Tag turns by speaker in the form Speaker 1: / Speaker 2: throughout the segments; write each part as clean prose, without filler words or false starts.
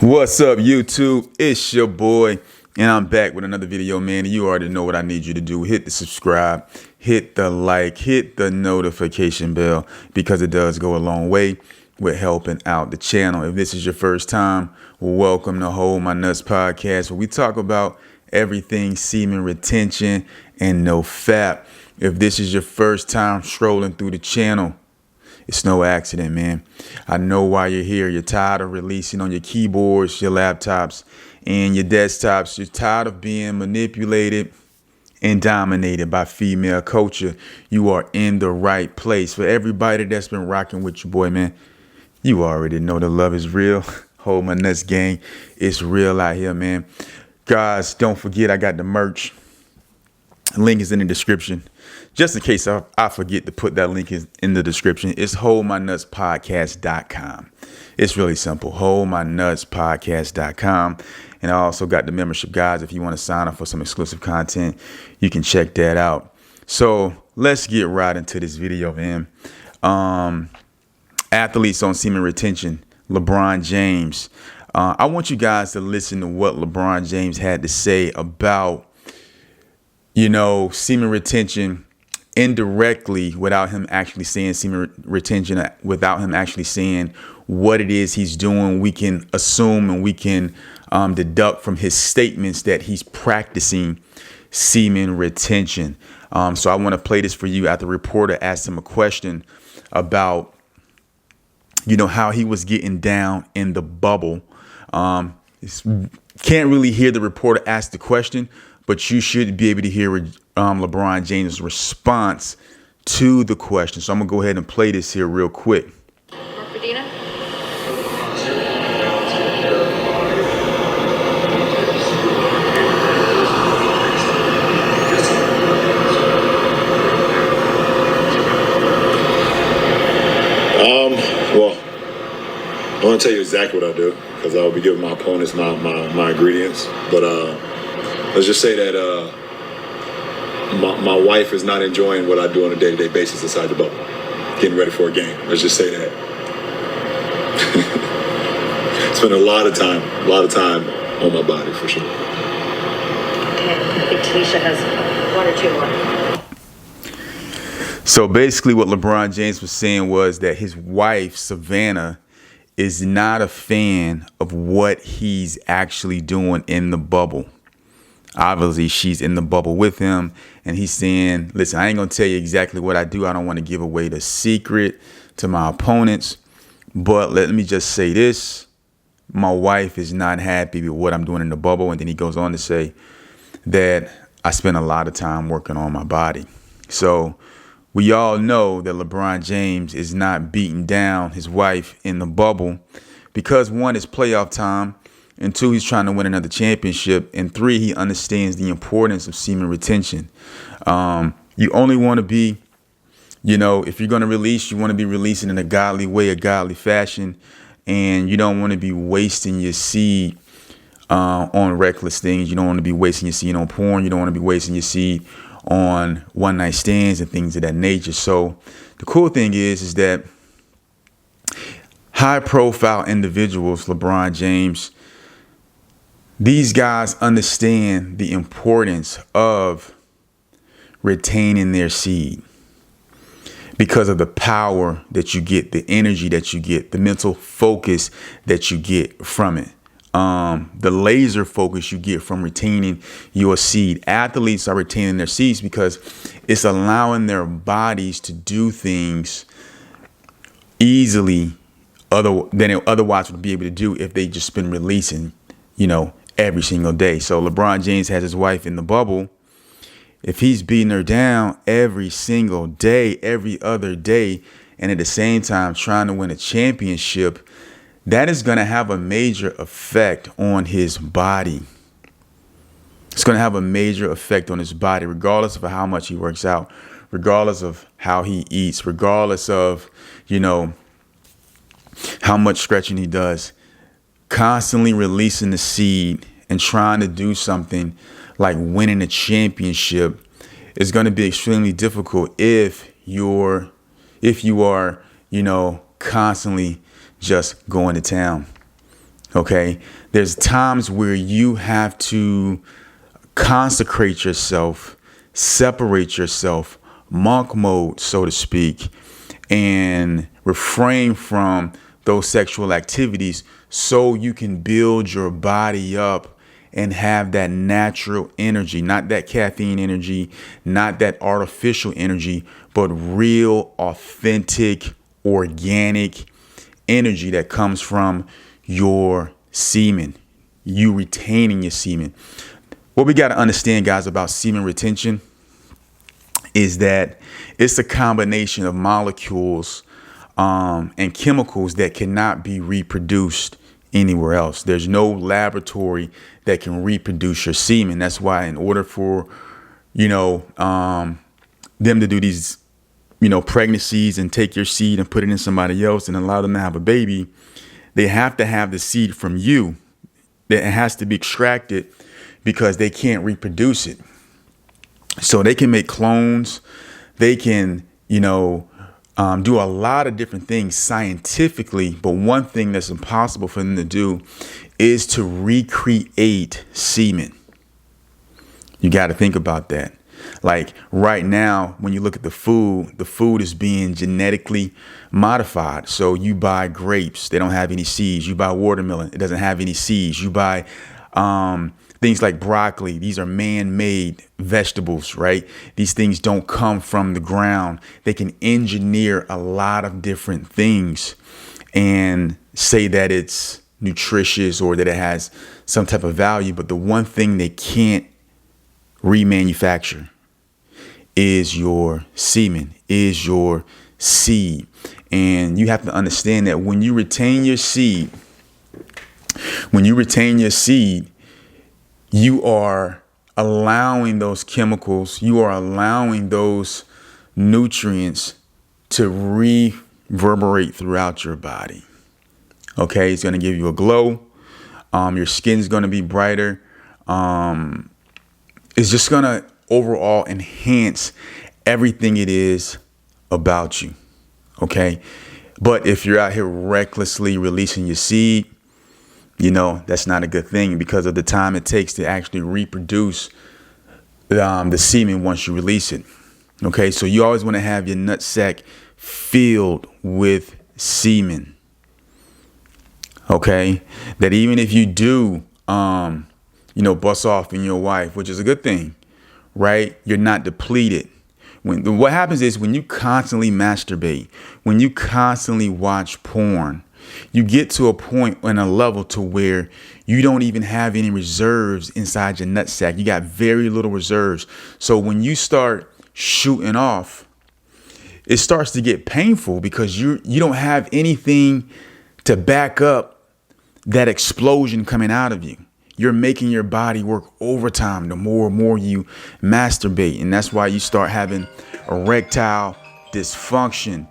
Speaker 1: What's up, YouTube? It's your boy, and I'm back with another video, man. You already know what I need you to do. Hit the subscribe, hit the like, hit the notification bell, because it does go a long way with helping out the channel. If this is your first time, welcome to Hold My Nuts Podcast, where we talk about everything semen retention and no fap. If this is your first time strolling through the channel, it's no accident, man. I know why you're here. You're tired of releasing on your keyboards, your laptops, and your desktops. You're tired of being manipulated and dominated by female culture. You are in the right place. For everybody that's been rocking with your boy, man, you already know the love is real. Hold My Nuts gang. It's real out here, man. Guys, don't forget I got the merch. Link is in the description. Just in case I forget to put that link in the description, it's holdmynutspodcast.com. It's really simple, holdmynutspodcast.com. And I also got the membership, guys. If you want to sign up for some exclusive content, you can check that out. So let's get right into this video, man. Athletes on semen retention, LeBron James. I want you guys to listen to what LeBron James had to say about, semen retention indirectly, without him actually saying semen retention, without him actually saying what it is he's doing. We can assume and we can deduct from his statements that he's practicing semen retention. So I want to play this for you. After the reporter asked him a question about, how he was getting down in the bubble. Can't really hear the reporter ask the question, but you should be able to hear LeBron James' response to the question. So I'm going to go ahead and play this here real quick.
Speaker 2: Well, I want to tell you exactly what I do, because I'll be giving my opponents my ingredients. But let's just say that my wife is not enjoying what I do on a day-to-day basis inside the bubble, getting ready for a game. Let's just say that. Spend a lot of time on my body, for sure.
Speaker 3: Okay, I think Tanisha has one or two more.
Speaker 1: So basically what LeBron James was saying was that his wife, Savannah, is not a fan of what he's actually doing in the bubble. Obviously, she's in the bubble with him, and he's saying, listen, I ain't going to tell you exactly what I do. I don't want to give away the secret to my opponents, but let me just say this. My wife is not happy with what I'm doing in the bubble. And then he goes on to say that I spend a lot of time working on my body. So we all know that LeBron James is not beating down his wife in the bubble because, one, it's playoff time, and two, he's trying to win another championship, and three, he understands the importance of semen retention. You only want to be, if you're going to release, you want to be releasing in a godly way, a godly fashion, and you don't want to be wasting your seed on reckless things. You don't want to be wasting your seed on porn. You don't want to be wasting your seed on one-night stands and things of that nature. So the cool thing is that high-profile individuals, LeBron James, these guys understand the importance of retaining their seed because of the power that you get, the energy that you get, the mental focus that you get from it. The laser focus you get from retaining your seed. Athletes are retaining their seeds because it's allowing their bodies to do things easily than it otherwise would be able to do if they just been releasing, every single day. So LeBron James has his wife in the bubble. If he's beating her down every single day, every other day, and at the same time trying to win a championship, that is going to have a major effect on his body. It's going to have a major effect on his body, regardless of how much he works out, regardless of how he eats, regardless of, how much stretching he does. Constantly releasing the seed and trying to do something like winning a championship is going to be extremely difficult if you are, constantly just going to town. Okay. There's times where you have to consecrate yourself, separate yourself, monk mode, so to speak, and refrain from those sexual activities so you can build your body up and have that natural energy, not that caffeine energy, not that artificial energy, but real, authentic, organic energy that comes from your semen, you retaining your semen. What we got to understand, guys, about semen retention is that it's a combination of molecules and chemicals that cannot be reproduced anywhere else. There's no laboratory that can reproduce your semen. That's why in order for, them to do these, pregnancies and take your seed and put it in somebody else and allow them to have a baby, they have to have the seed from you. It has to be extracted because they can't reproduce it. So they can make clones. They can, do a lot of different things scientifically. But one thing that's impossible for them to do is to recreate semen. You got to think about that. Like right now, when you look at the food is being genetically modified. So you buy grapes, they don't have any seeds. You buy watermelon, it doesn't have any seeds. You buy things like broccoli. These are man-made vegetables, right? These things don't come from the ground. They can engineer a lot of different things and say that it's nutritious or that it has some type of value. But the one thing they can't remanufacture is your semen, is your seed. And you have to understand that when you retain your seed, you are allowing those chemicals, you are allowing those nutrients to reverberate throughout your body. Okay, it's going to give you a glow. Your skin's going to be brighter. It's just going to overall enhance everything it is about you. Okay. But if you're out here recklessly releasing your seed, that's not a good thing because of the time it takes to actually reproduce the semen once you release it. Okay. So you always want to have your nutsack filled with semen. Okay. That even if you do, bust off in your wife, which is a good thing, right? You're not depleted. What happens is when you constantly masturbate, when you constantly watch porn, you get to a point and a level to where you don't even have any reserves inside your nutsack. You got very little reserves. So when you start shooting off, it starts to get painful because you don't have anything to back up that explosion coming out of you. You're making your body work overtime the more and more you masturbate. And that's why you start having erectile dysfunction.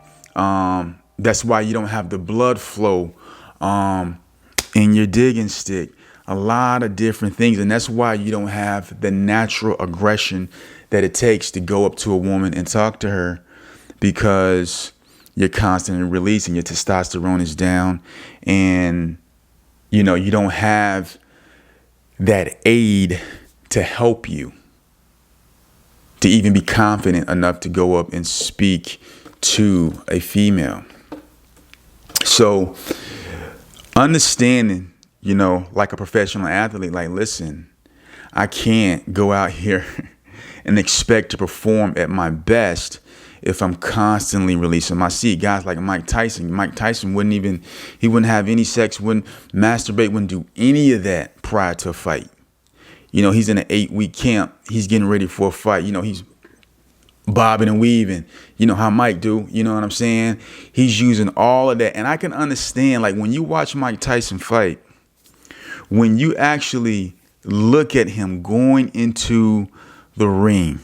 Speaker 1: That's why you don't have the blood flow in your digging stick. A lot of different things. And that's why you don't have the natural aggression that it takes to go up to a woman and talk to her, because you're constantly releasing. Your testosterone is down and, you don't have that aid to help you to even be confident enough to go up and speak to a female. So understanding, like a professional athlete, like, listen, I can't go out here and expect to perform at my best if I'm constantly releasing my seed. Guys like Mike Tyson wouldn't have any sex, wouldn't masturbate, wouldn't do any of that prior to a fight. He's in an 8-week camp. He's getting ready for a fight. He's bobbing and weaving. How Mike do, you know what I'm saying? He's using all of that. And I can understand, like, when you watch Mike Tyson fight, when you actually look at him going into the ring,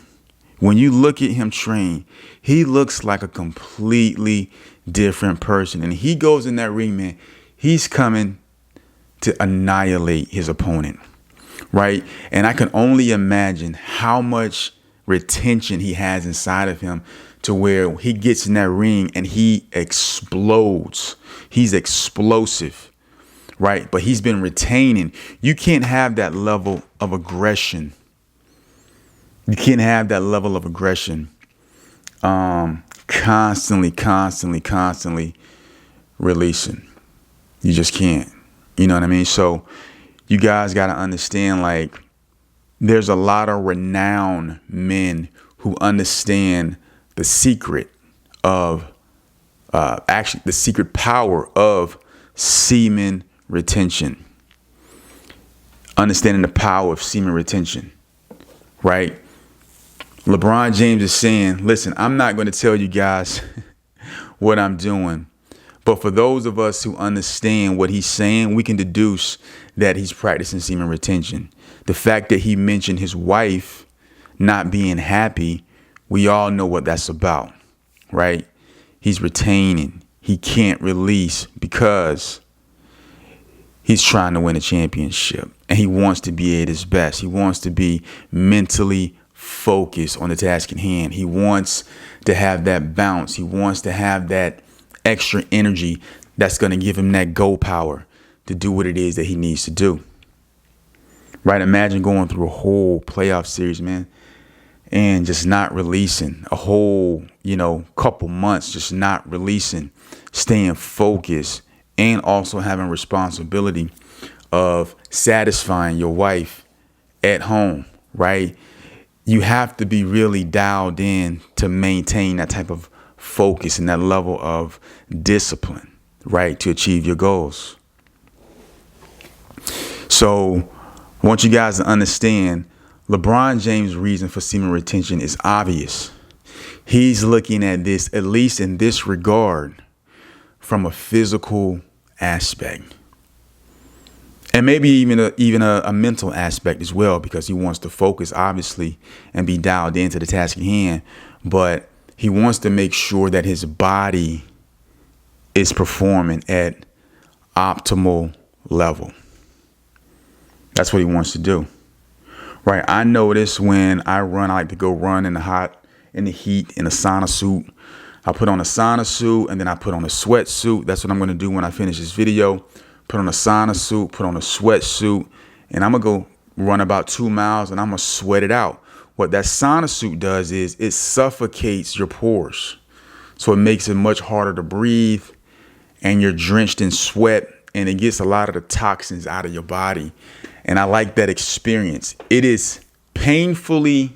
Speaker 1: when you look at him train, he looks like a completely different person. And he goes in that ring, man, he's coming to annihilate his opponent, right? And I can only imagine how much retention he has inside of him to where he gets in that ring and he explodes. He's explosive, right? But he's been retaining. You can't have that level of aggression. You can't have that level of aggression constantly releasing. You just can't. You know what I mean? So you guys got to understand, like, there's a lot of renowned men who understand the secret of actually the secret power of semen retention. Understanding the power of semen retention, right? LeBron James is saying, listen, I'm not going to tell you guys what I'm doing. But for those of us who understand what he's saying, we can deduce that he's practicing semen retention. The fact that he mentioned his wife not being happy, we all know what that's about, right? He's retaining. He can't release because he's trying to win a championship. And he wants to be at his best. He wants to be mentally focused on the task at hand. He wants to have that bounce. He wants to have that extra energy that's going to give him that go power to do what it is that he needs to do. Right? Imagine going through a whole playoff series, man, and just not releasing a whole, couple months, just not releasing, staying focused, and also having responsibility of satisfying your wife at home, right? You have to be really dialed in to maintain that type of focus and that level of discipline, right, to achieve your goals. So I want you guys to understand LeBron James' reason for semen retention is obvious. He's looking at this, at least in this regard, from a physical aspect. And maybe even a mental aspect as well, because he wants to focus, obviously, and be dialed into the task at hand. But he wants to make sure that his body is performing at optimal level. That's what he wants to do. Right. I notice when I run, I like to go run in the heat, in a sauna suit. I put on a sauna suit and then I put on a sweatsuit. That's what I'm going to do when I finish this video. Put on a sauna suit, put on a sweatsuit, and I'm going to go run about 2 miles and I'm going to sweat it out. What that sauna suit does is it suffocates your pores. So it makes it much harder to breathe, and you're drenched in sweat, and it gets a lot of the toxins out of your body. And I like that experience. It is painfully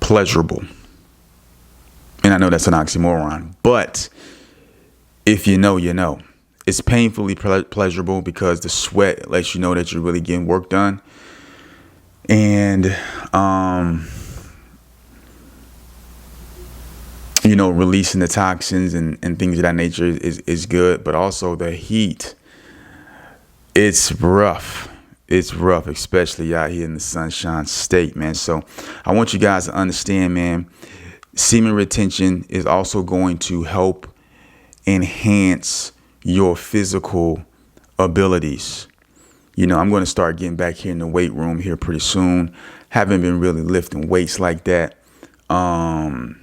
Speaker 1: pleasurable. And I know that's an oxymoron, but if you know, you know. It's painfully pleasurable because the sweat lets you know that you're really getting work done. And, releasing the toxins and things of that nature is good. But also the heat, it's rough. It's rough, especially out here in the Sunshine State, man. So I want you guys to understand, man, semen retention is also going to help enhance your physical abilities. I'm going to start getting back here in the weight room here pretty soon. Haven't been really lifting weights like that. I'm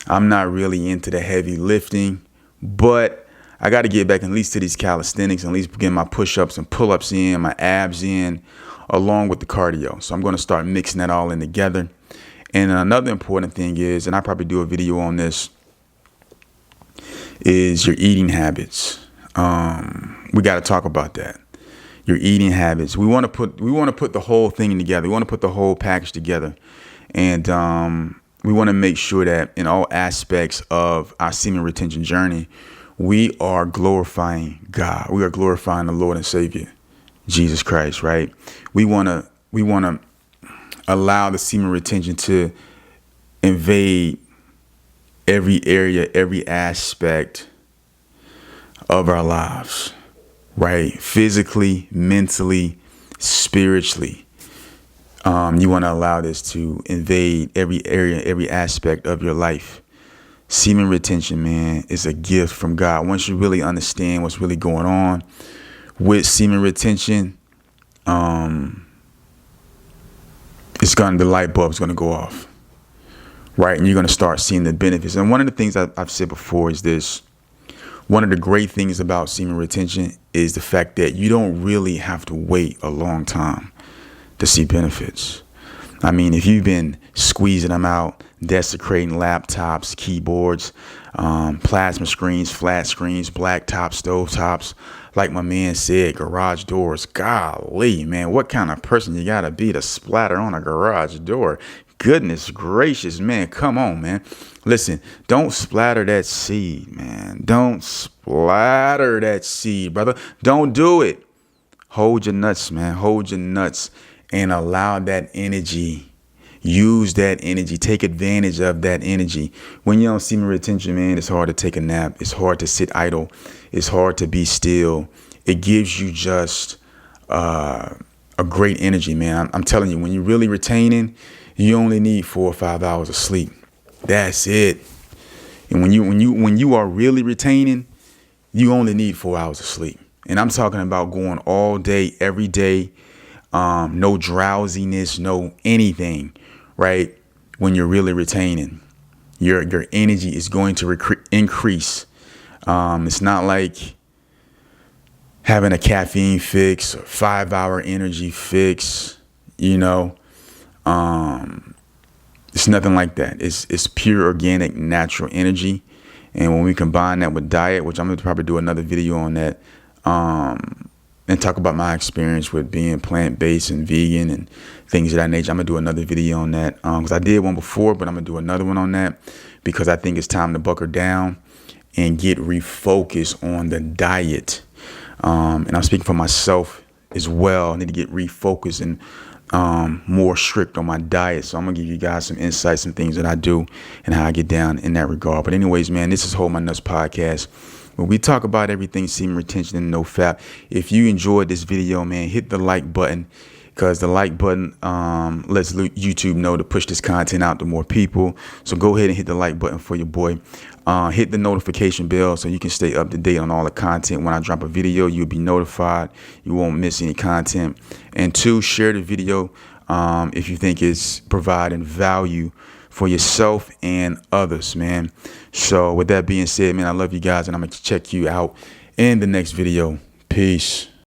Speaker 1: not really into the heavy lifting, but I got to get back at least to these calisthenics, at least get my push-ups and pull-ups in, my abs in, along with the cardio. So I'm going to start mixing that all in together. And another important thing is, and I probably do a video on this, is your eating habits. We got to talk about that. Your eating habits. We want to put the whole thing together. We want to put the whole package together. And we want to make sure that in all aspects of our semen retention journey, we are glorifying God. We are glorifying the Lord and Savior, Jesus Christ, right? We want to allow the semen retention to invade every area, every aspect of our lives, right? Physically, mentally, spiritually. You want to allow this to invade every area, every aspect of your life. Semen retention, man, is a gift from God. Once you really understand what's really going on with semen retention, the light bulb's going to go off. Right. And you're going to start seeing the benefits. And one of the things I've said before is this: One of the great things about semen retention is the fact that you don't really have to wait a long time to see benefits. I mean, if you've been squeezing them out, desecrating laptops, keyboards, plasma screens, flat screens, black tops, stove tops, like my man said, garage doors. Golly, man, what kind of person you gotta be to splatter on a garage door? Goodness gracious, man, come on, man. Listen, don't splatter that seed, man. Don't splatter that seed, brother. Don't do it. Hold your nuts, man. Hold your nuts and allow that energy. Use that energy. Take advantage of that energy. When you're on semen retention, man, it's hard to take a nap. It's hard to sit idle. It's hard to be still. It gives you just a great energy, man. I'm telling you, when you're really retaining, you only need 4 or 5 hours of sleep. That's it. And when you are really retaining, you only need 4 hours of sleep. And I'm talking about going all day, every day. No drowsiness, no anything, right? When you're really retaining, your energy is going to increase. It's not like having a caffeine fix or 5-hour energy fix, you know. It's nothing like that. It's pure organic, natural energy. And when we combine that with diet, which I'm going to probably do another video on that, and talk about my experience with being plant-based and vegan and things of that nature. I'm going to do another video on that because I did one before, but I'm going to do another one on that because I think it's time to buckle down and get refocused on the diet. And I'm speaking for myself as well. I need to get refocused and more strict on my diet. So I'm going to give you guys some insights and things that I do and how I get down in that regard. But anyways, man, this is Hold My Nuts Podcast. When we talk about everything semen retention and no fap. If you enjoyed this video, man, hit the like button because the like button lets YouTube know to push this content out to more people. So go ahead and hit the like button for your boy. Hit the notification bell so you can stay up to date on all the content. When I drop a video, you'll be notified. You won't miss any content. And 2, share the video if you think it's providing value for yourself and others, man. So with that being said, man, I love you guys and I'm going to check you out in the next video. Peace.